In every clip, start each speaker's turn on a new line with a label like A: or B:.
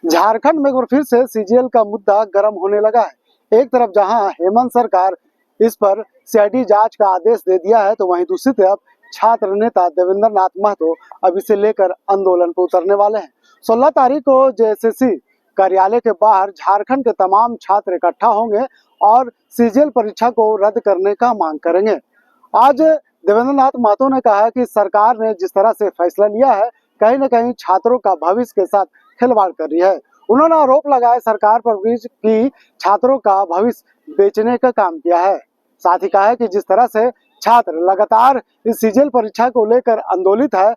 A: झारखंड में एक बार फिर से सीजीएल का मुद्दा गर्म होने लगा है। एक तरफ जहां हेमंत सरकार इस पर सीआईडी जांच का आदेश दे दिया है, तो वहीं दूसरी तरफ छात्र नेता देवेंद्र नाथ महतो अब इसे लेकर आंदोलन पर उतरने वाले हैं। 16 तारीख को जेएसएससी कार्यालय के बाहर झारखंड के तमाम छात्र इकट्ठा होंगे और सीजीएल परीक्षा को रद्द करने का मांग करेंगे। आज देवेंद्र नाथ महतो ने कहा कि सरकार ने जिस तरह से फैसला लिया है, कहीं न कहीं छात्रों का भविष्य के साथ खिलवाड़ कर रही है। उन्होंने आरोप लगाया सरकार पर कि छात्रों का भविष्य बेचने का काम किया है। साथ ही कहा है कि जिस तरह से छात्र लगातार इस सीजीएल परीक्षा को लेकर आंदोलित है,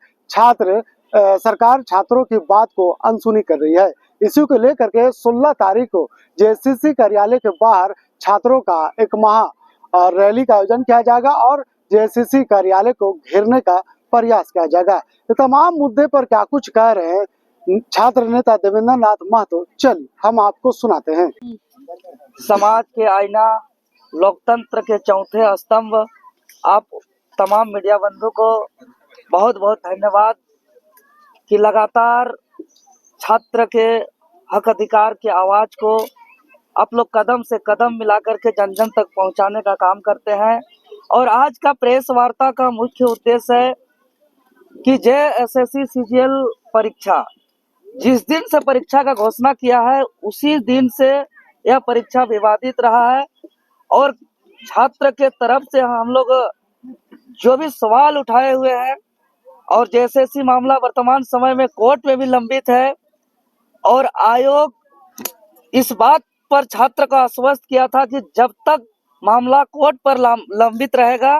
A: सरकार छात्रों की बात को अनसुनी कर रही है। इसी को लेकर के 16 तारीख को जेएसएससी कार्यालय के बाहर छात्रों का एक महा रैली का आयोजन किया जाएगा और जेएसएससी कार्यालय को घेरने का प्रयास किया जाएगा। तो तमाम मुद्दे पर क्या कुछ कह रहे हैं छात्र नेता देवेंद्र नाथ महतो, चलिए हम आपको सुनाते हैं।
B: समाज के आईना, लोकतंत्र के चौथे स्तंभ, आप तमाम मीडिया बंधु को बहुत बहुत धन्यवाद कि लगातार छात्र के हक अधिकार की आवाज को आप लोग कदम से कदम मिलाकर के जन जन तक पहुंचाने का काम करते हैं। और आज का प्रेस वार्ता का मुख्य उद्देश्य है कि जेएसएससी सीजीएल परीक्षा, जिस दिन से परीक्षा का घोषणा किया है उसी दिन से यह परीक्षा विवादित रहा है और छात्र के तरफ से हम लोग जो भी सवाल उठाए हुए हैं और जेएसएससी मामला वर्तमान समय में कोर्ट में भी लंबित है और आयोग इस बात पर छात्र को आश्वस्त किया था कि जब तक मामला कोर्ट पर लंबित रहेगा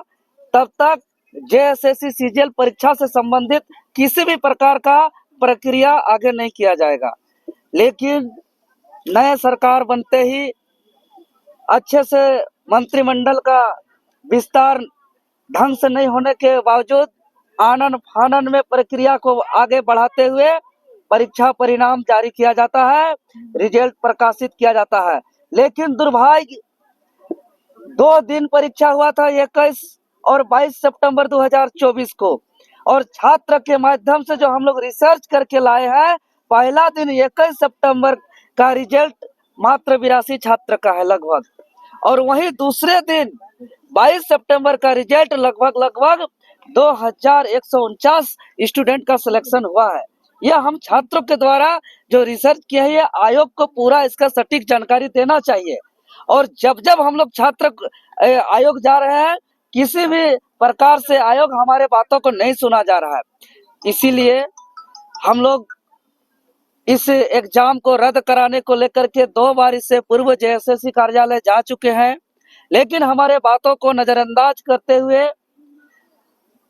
B: तब तक जेएसएससी सीजीएल परीक्षा से संबंधित किसी भी प्रकार का प्रक्रिया आगे नहीं किया जाएगा। लेकिन नए सरकार बनते ही अच्छे से मंत्रिमंडल का विस्तार ढंग से नहीं होने के बावजूद आनन फानन में प्रक्रिया को आगे बढ़ाते हुए परीक्षा परिणाम जारी किया जाता है, रिजल्ट प्रकाशित किया जाता है। लेकिन दुर्भाग्य 2 दिन परीक्षा हुआ था, 21 और 22 सितंबर 2024 को, और छात्र के माध्यम से जो हम लोग रिसर्च करके लाए हैं, पहला दिन 21 सितंबर का रिजल्ट मात्र 82 छात्र का है लगभग, और वहीं दूसरे दिन 22 सितंबर का रिजल्ट लगभग 2149 स्टूडेंट का सिलेक्शन हुआ है। यह हम छात्रों के द्वारा जो रिसर्च किया है, आयोग को पूरा इसका सटीक जानकारी देना चाहिए। और जब जब हम लोग छात्र आयोग जा रहे हैं, किसी भी प्रकार से आयोग हमारे बातों को नहीं सुना जा रहा है। इसीलिए हम लोग इस एग्जाम को रद्द कराने को लेकर के 2 बार इससे पूर्व जेएसएससी कार्यालय जा चुके हैं, लेकिन हमारे बातों को नजरअंदाज करते हुए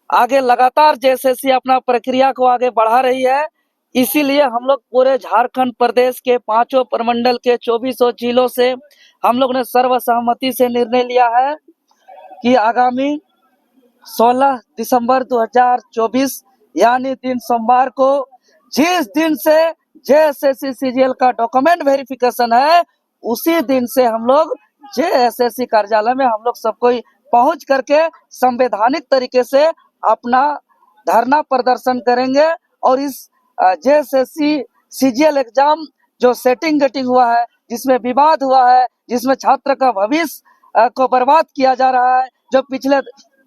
B: आगे लगातार जेएसएससी अपना प्रक्रिया को आगे बढ़ा रही है। इसीलिए हम लोग पूरे झारखंड प्रदेश के 5 प्रमंडल के 24 जिलों से हम लोग ने सर्वसहमति से निर्णय लिया है कि आगामी 16 दिसंबर 2024 यानी दिन सोमवार को, जिस दिन से जेएसएससी सीजीएल का डॉक्यूमेंट वेरिफिकेशन है, उसी दिन से हम लोग जेएसएससी कार्यालय में हम लोग सब कोई पहुंच करके संवैधानिक तरीके से अपना धरना प्रदर्शन करेंगे। और इस जेएसएससी सीजीएल एग्जाम जो सेटिंग गेटिंग हुआ है, जिसमें विवाद हुआ है, जिसमें छात्र का भविष्य को बर्बाद किया जा रहा है, जो पिछले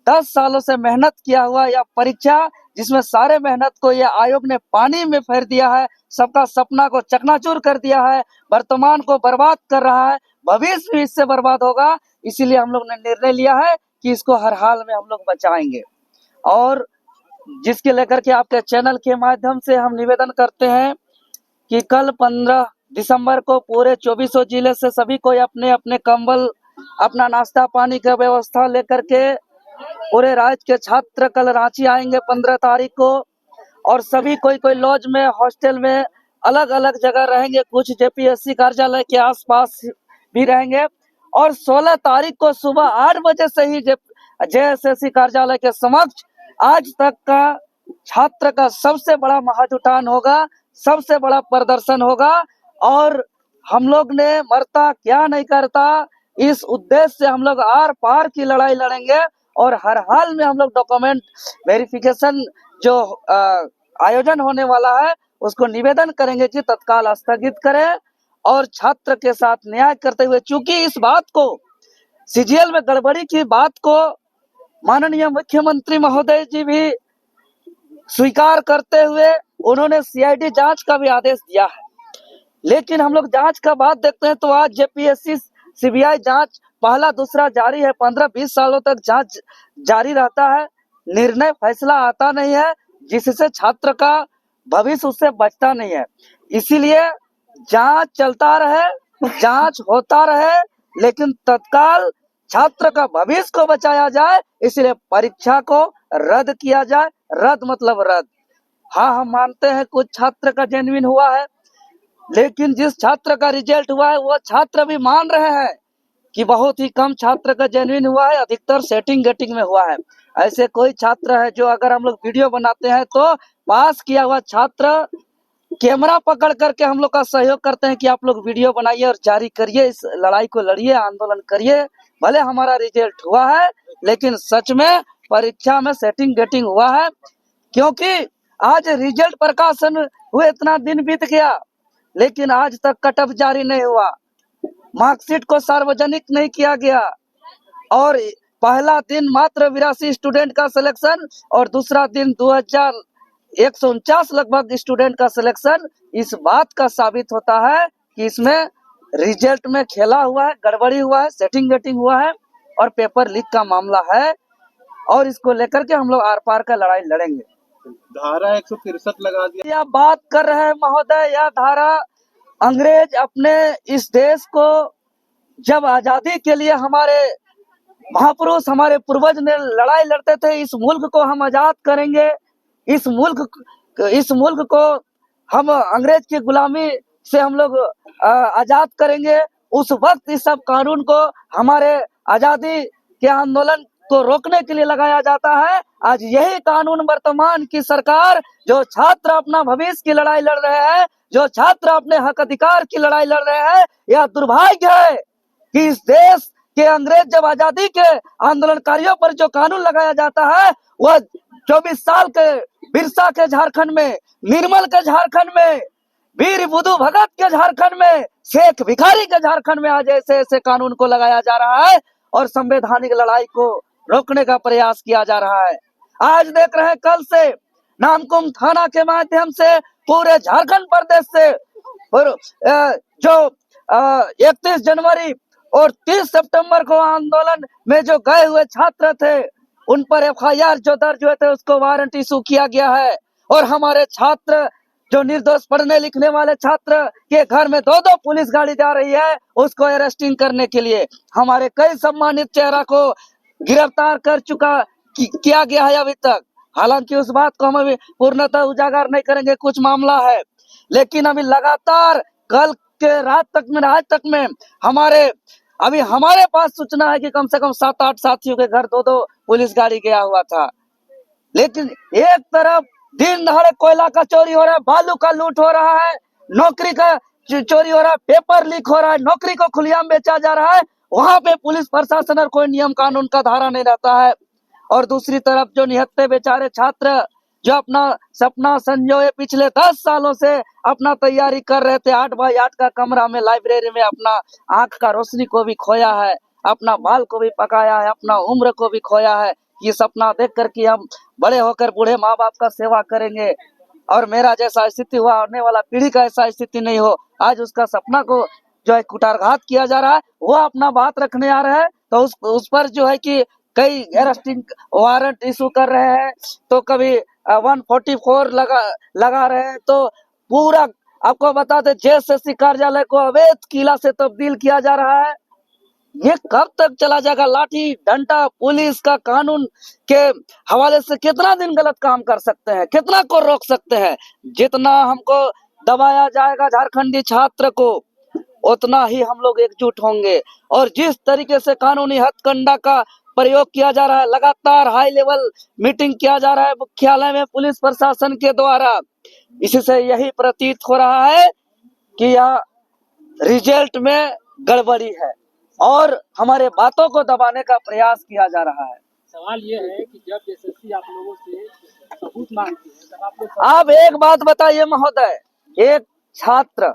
B: 10 सालों से मेहनत किया हुआ यह परीक्षा, जिसमें सारे मेहनत को यह आयोग ने पानी में फेर दिया है, सबका सपना को चकनाचूर कर दिया है, वर्तमान को बर्बाद कर रहा है, भविष्य भी इससे बर्बाद होगा। इसीलिए हम लोग ने निर्णय लिया है कि इसको हर हाल में हम लोग बचाएंगे। और जिसके लेकर के आपके चैनल के माध्यम से हम निवेदन करते हैं कि कल 15 दिसंबर को पूरे 24 जिले से सभी कोई अपने अपने कंबल, अपना नाश्ता पानी का व्यवस्था लेकर के पूरे राज्य के छात्र कल रांची आएंगे 15 तारीख को, और सभी कोई लॉज में, हॉस्टल में, अलग अलग जगह रहेंगे, कुछ जेपीएससी कार्यालय के आसपास भी रहेंगे। और 16 तारीख को सुबह 8 बजे से ही जेएसएससी कार्यालय के समक्ष आज तक का छात्र का सबसे बड़ा महाजुटान होगा, सबसे बड़ा प्रदर्शन होगा। और हम लोग ने मरता क्या नहीं करता, इस उद्देश्य से हम लोग आर पार की लड़ाई लड़ेंगे और हर हाल में हम लोग डॉक्यूमेंट वेरिफिकेशन जो आयोजन होने वाला है उसको निवेदन करेंगे कि तत्काल स्थगित करें और छात्र के साथ न्याय करते हुए, चूंकि इस बात को सीजीएल में गड़बड़ी की बात को माननीय मुख्यमंत्री महोदय जी भी स्वीकार करते हुए उन्होंने सीआईडी जांच का भी आदेश दिया है। लेकिन हम लोग जांच का बात देखते हैं तो आज जेपीएससी सीबीआई जांच पहला दूसरा जारी है, 15-20 सालों तक जांच जारी रहता है, निर्णय फैसला आता नहीं है, जिससे छात्र का भविष्य उससे बचता नहीं है। इसीलिए जांच चलता रहे, जांच होता रहे, लेकिन तत्काल छात्र का भविष्य को बचाया जाए, इसलिए परीक्षा को रद्द किया जाए। रद्द मतलब रद्द। हाँ, हम मानते हैं कुछ छात्र का जेन्युइन हुआ है, लेकिन जिस छात्र का रिजल्ट हुआ है वो छात्र भी मान रहे हैं कि बहुत ही कम छात्र का जेन्युइन हुआ है, अधिकतर सेटिंग गेटिंग में हुआ है। ऐसे कोई छात्र है जो अगर हम लोग वीडियो बनाते हैं तो पास किया हुआ छात्र कैमरा पकड़ करके हम लोग का सहयोग करते हैं कि आप लोग वीडियो बनाइए और जारी करिए, इस लड़ाई को लड़िए, आंदोलन करिए। भले हमारा रिजल्ट हुआ है, लेकिन सच में परीक्षा में सेटिंग गेटिंग हुआ है, क्योंकि आज रिजल्ट प्रकाशन हुए इतना दिन बीत गया, लेकिन आज तक कटअफ जारी नहीं हुआ, मार्कशीट को सार्वजनिक नहीं किया गया, और पहला दिन मात्र 82 स्टूडेंट का सिलेक्शन और दूसरा दिन 2149 लगभग स्टूडेंट का सिलेक्शन। इस बात का साबित होता है कि इसमें रिजल्ट में खेला हुआ है, गड़बड़ी हुआ है, सेटिंग गेटिंग हुआ है और पेपर लीक का मामला है, और इसको लेकर के हम लोग आर पार का लड़ाई लड़ेंगे।
C: धारा 163 लगा दिया।
B: यह बात कर रहे हैं महोदय, यह धारा अंग्रेज अपने इस देश को जब आजादी के लिए हमारे महापुरुष हमारे पूर्वज ने लड़ाई लड़ते थे, इस मुल्क को हम आजाद करेंगे, इस मुल्क को हम अंग्रेज की गुलामी से हम लोग आजाद करेंगे। उस वक्त इस सब कानून को हमारे आजादी के आंदोलन को रोकने के लिए लगाया जाता है। आज यही कानून वर्तमान की सरकार, जो छात्र अपना भविष्य की लड़ाई लड़ रहे हैं, जो छात्र अपने हक अधिकार की लड़ाई लड़ रहे हैं, यह दुर्भाग्य है कि इस देश के अंग्रेज जब आजादी के आंदोलनकारियों पर जो कानून लगाया जाता है, वह 24 साल के बिरसा के झारखंड में, निर्मल के झारखंड में, वीर बुद्धू भगत के झारखंड में, शेख भिखारी के झारखंड में आज ऐसे ऐसे कानून को लगाया जा रहा है और संवैधानिक लड़ाई को रोकने का प्रयास किया जा रहा है। आज देख रहे हैं, कल से नामकुम थाना के माध्यम से पूरे झारखंड प्रदेश से जो 31 जनवरी और 30 सितंबर को आंदोलन में जो गए हुए छात्र थे, उन पर एफआईआर जो दर्ज हुए थे उसको वारंट इशू किया गया है। और हमारे छात्र जो निर्दोष पढ़ने लिखने वाले छात्र के घर में 2-2 पुलिस गाड़ी जा रही है उसको अरेस्टिंग करने के लिए। हमारे कई सम्मानित चेहरा को गिरफ्तार कर किया गया है अभी तक। हालांकि उस बात को हम अभी पूर्णतः उजागर नहीं करेंगे, कुछ मामला है, लेकिन अभी लगातार कल के रात तक में, आज तक में हमारे पास सूचना है कि कम से कम 7-8 साथियों के घर 2-2 पुलिस गाड़ी गया हुआ था। लेकिन एक तरफ दिन दहाड़े कोयला का चोरी हो रहा है, बालू का लूट हो रहा है, नौकरी का चोरी हो रहा है, पेपर लीक हो रहा है, नौकरी को खुलेआम बेचा जा रहा है, वहां पे पुलिस प्रशासन और कोई नियम कानून का धारा नहीं रहता है। और दूसरी तरफ जो निहत्थे बेचारे छात्र जो अपना सपना संजोए पिछले 10 सालों से अपना तैयारी कर रहे थे, 8x8 का कमरा में लाइब्रेरी में अपना आंख का रोशनी को भी खोया है, अपना बाल को भी पकाया है, अपना उम्र को भी खोया है, ये सपना देख कर कि हम बड़े होकर बूढ़े माँ बाप का सेवा करेंगे और मेरा जैसा स्थिति हुआ आने वाला पीढ़ी का ऐसा स्थिति नहीं हो। आज उसका सपना को जो है कुटारघात किया जा रहा है, वो अपना बात रखने आ रहे हैं तो उस पर जो है कि कई अरेस्टिंग वारंट इशू कर रहे हैं, तो कभी 144 लगा रहे हैं। तो पूरा आपको बता दें, जेएसएससी कार्यालय को अवैध किला से तब्दील किया जा रहा है। ये कब तक चला जाएगा? लाठी डंडा पुलिस का कानून के हवाले से कितना दिन गलत काम कर सकते हैं, कितना को रोक सकते हैं? जितना हमको दबाया जाएगा झारखंडी छात्र को, उतना ही हम लोग एकजुट होंगे। और जिस तरीके से कानूनी हथकंडा का प्रयोग किया जा रहा है, लगातार हाई लेवल मीटिंग किया जा रहा है मुख्यालय में पुलिस प्रशासन के द्वारा, इससे यही प्रतीत हो रहा है कि यह रिजल्ट में गड़बड़ी है और हमारे बातों को दबाने का प्रयास किया जा रहा है।
D: सवाल ये है कि जब एसएससी आप लोगों से
B: आप एक बात बताइए महोदय, एक छात्र,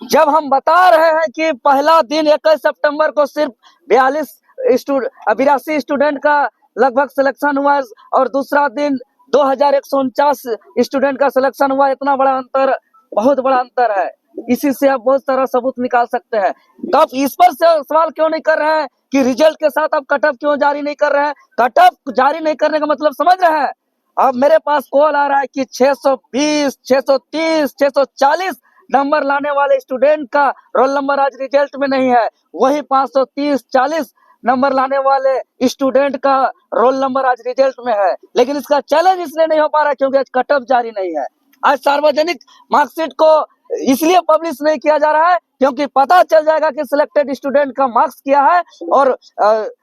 B: जब हम बता रहे हैं कि पहला दिन 21 सितंबर को सिर्फ 82 स्टूडेंट का लगभग सिलेक्शन हुआ है और दूसरा दिन 2149 स्टूडेंट का सिलेक्शन हुआ, इतना बड़ा अंतर, बहुत बड़ा अंतर है। इसी से आप बहुत सारा सबूत निकाल सकते हैं। तब इस पर से सवाल क्यों नहीं कर रहे हैं कि रिजल्ट के साथ आप कट ऑफ क्यों जारी नहीं कर रहे हैं? कट ऑफ जारी नहीं करने का मतलब समझ रहे हैं? अब मेरे पास कॉल आ रहा है कि 620, 630, 640 नंबर लाने वाले स्टूडेंट का रोल नंबर आज रिजल्ट में नहीं है, वही 530, 40 नंबर लाने वाले स्टूडेंट का रोल नंबर आज रिजल्ट में है। लेकिन इसका चैलेंज इसलिए नहीं हो पा रहा क्योंकि आज कट ऑफ जारी नहीं है। आज सार्वजनिक मार्कशीट को इसलिए पब्लिश नहीं किया जा रहा है क्योंकि पता चल जाएगा कि सिलेक्टेड स्टूडेंट का मार्क्स क्या है और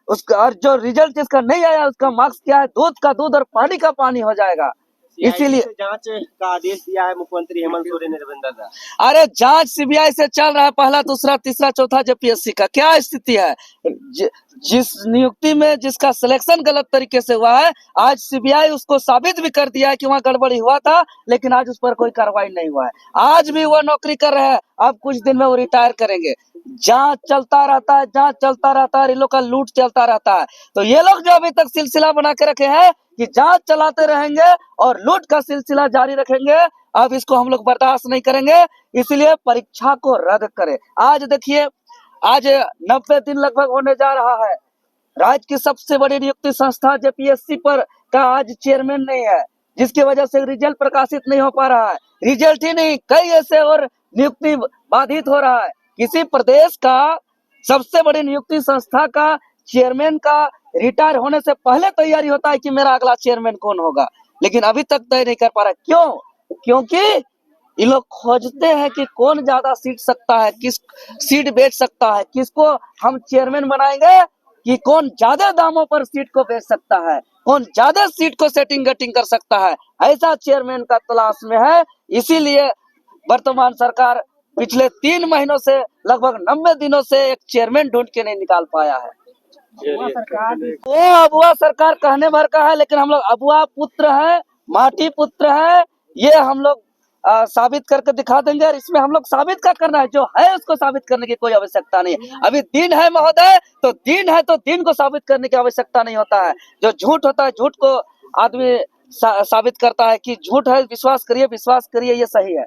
B: उसका, और जो रिजल्ट जिसका नहीं आया उसका मार्क्स क्या है, दूध का दूध और पानी का पानी हो जाएगा। इसीलिए
C: जांच का आदेश दिया है मुख्यमंत्री हेमंत सोरेन ने देवेंद्र दा।
B: अरे जांच सीबीआई से चल रहा है, पहला, दूसरा, तीसरा, चौथा जेपीएससी का क्या स्थिति है? जिस नियुक्ति में जिसका सिलेक्शन गलत तरीके से हुआ है, आज सीबीआई उसको साबित भी कर दिया है कि वहाँ गड़बड़ी हुआ था, लेकिन आज उस पर कोई कार्रवाई नहीं हुआ है। आज भी वो नौकरी कर रहे हैं, अब कुछ दिन में वो रिटायर करेंगे। जांच चलता रहता है, जांच चलता रहता है, इन लोग का लूट चलता रहता है। तो ये लोग जो अभी तक सिलसिला बना के रखे हैं कि जांच चलाते रहेंगे और लूट का सिलसिला जारी रखेंगे, अब इसको हम लोग बर्दाश्त नहीं करेंगे। इसलिए परीक्षा को रद्द करें। आज देखिए, आज 90 दिन लगभग होने जा रहा है। राज्य की सबसे बड़ी नियुक्ति संस्था जेपीएससी पर का आज चेयरमैन नहीं है, जिसकी वजह से रिजल्ट प्रकाशित नहीं हो पा रहा है। रिजल्ट ही नहीं, कई ऐसे और नियुक्ति बाधित हो रहा है। किसी प्रदेश का सबसे बड़ी नियुक्ति संस्था का चेयरमैन का रिटायर होने से पहले तैयारी होता है कि मेरा अगला चेयरमैन कौन होगा, लेकिन अभी तक तय नहीं कर पा रहा। क्यों? क्योंकि ये लोग खोजते हैं कि कौन ज्यादा सीट सकता है, किस सीट बेच सकता है, किसको हम चेयरमैन बनाएंगे, कि कौन ज्यादा दामों पर सीट को बेच सकता है, कौन ज्यादा सीट को सेटिंग गटिंग कर सकता है, ऐसा चेयरमैन का तलाश में है। इसीलिए वर्तमान सरकार पिछले 3 महीनों से लगभग 90 दिनों से एक चेयरमैन ढूंढ के नहीं निकाल पाया है। वो अबुआ सरकार कहने भर का है, लेकिन हम लोग अबुआ पुत्र है, माटी पुत्र है, ये हम लोग साबित करके दिखा देंगे। और इसमें हम लोग साबित क्या करना है, जो है उसको साबित करने की कोई आवश्यकता नहीं है। अभी दिन है महोदय, तो दिन है तो दिन को साबित करने की आवश्यकता नहीं होता है। जो झूठ होता है, झूठ को आदमी साबित करता है कि झूठ है, विश्वास करिए, ये सही है।